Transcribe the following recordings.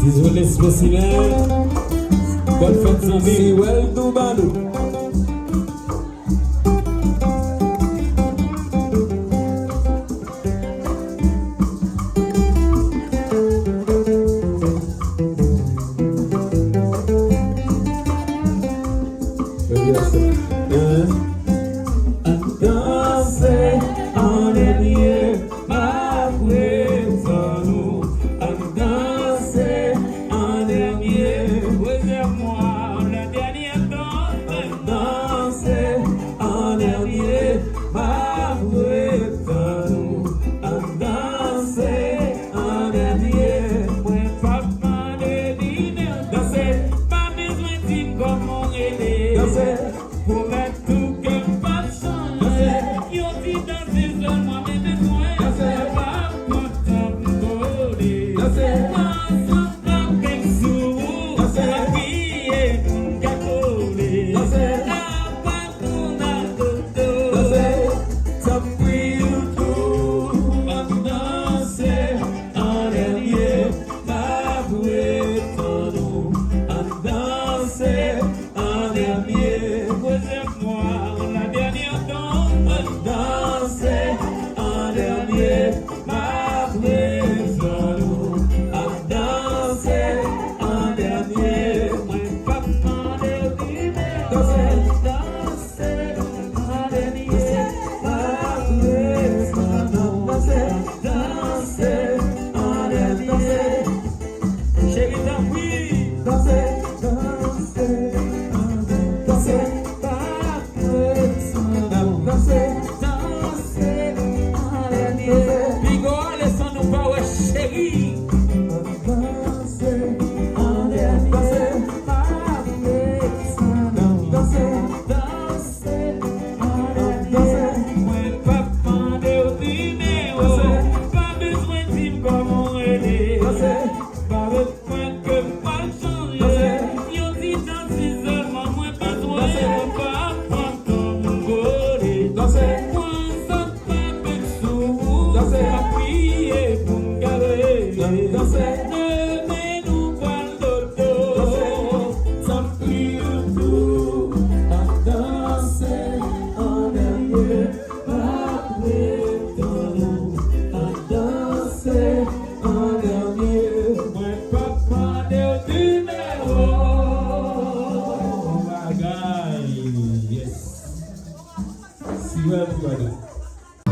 Désolé spécimen, bonne fête zombie, well do balou.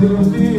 Jodi,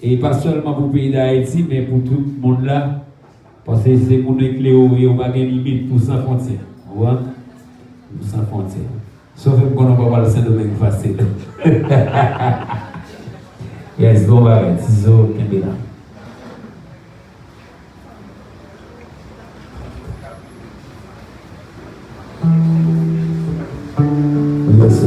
Et pas seulement pour le pays d'Haïti, mais pour tout le monde là. Parce que c'est mon écléo et on va gagner limite pour sans frontières. Vous voyez? Pour sans frontières. Sauf que qu'on n'a pas le Saint-Domingue facile. Yes, bon, bah, Tizo, Kembela. Yes,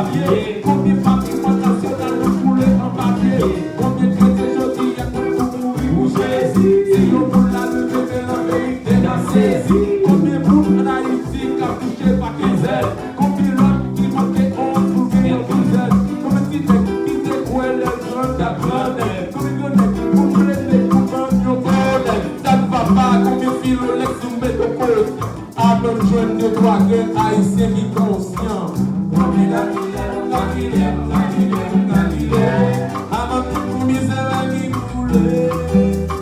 papier. Combien de patrimoine national nous coulé en papier? Combien de chrétiens aujourd'hui y a pour mourir pour Jésus? Si on pour la lever, mais la vérité n'a saisi. Combien de monde en Haïti qui a touché par 15 ailes? Combien l'autre qui manquait 11 pour venir pour elle? Combien de filles qui découaient les grandes d'apprendre? Combien de nègres pour nous laisser pour un yon bordel? Ça ne va pas, combien de filles le lex ou met au cause? Avant de joindre de trois grains haïtiens qui conscient. Avant de nous misère à qui couler,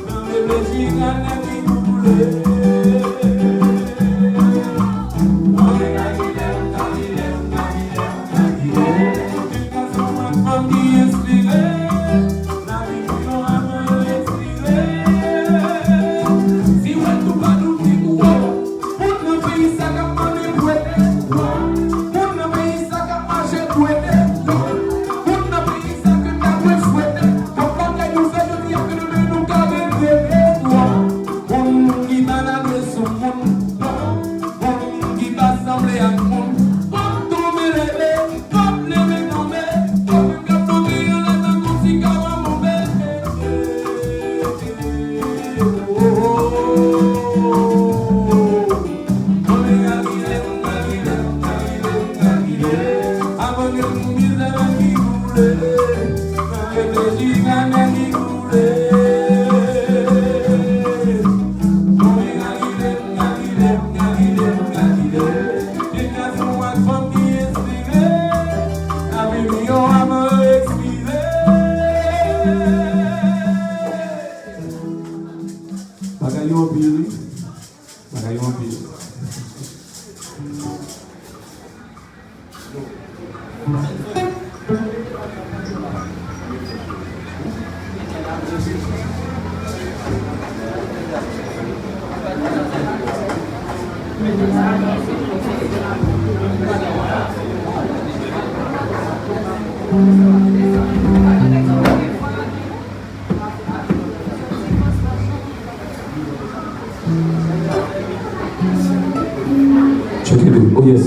dans les Belgiques à qui couler. Oh yes.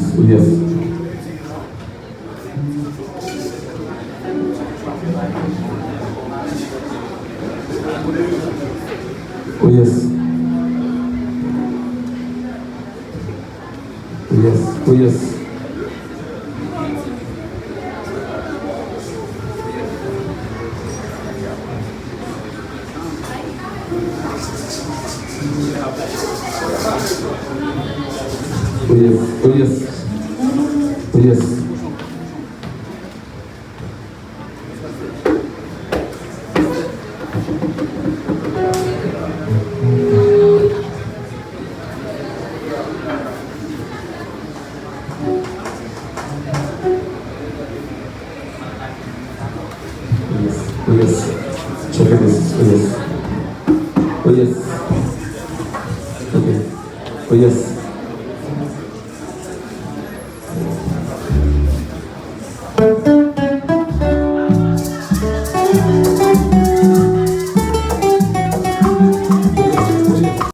Oh yes. Oh yes. Oh yes. Oh yes. Oh yes. Oh yes. Oh yes. Check this. Oh yes. Oh yes. Okay. Oh yes.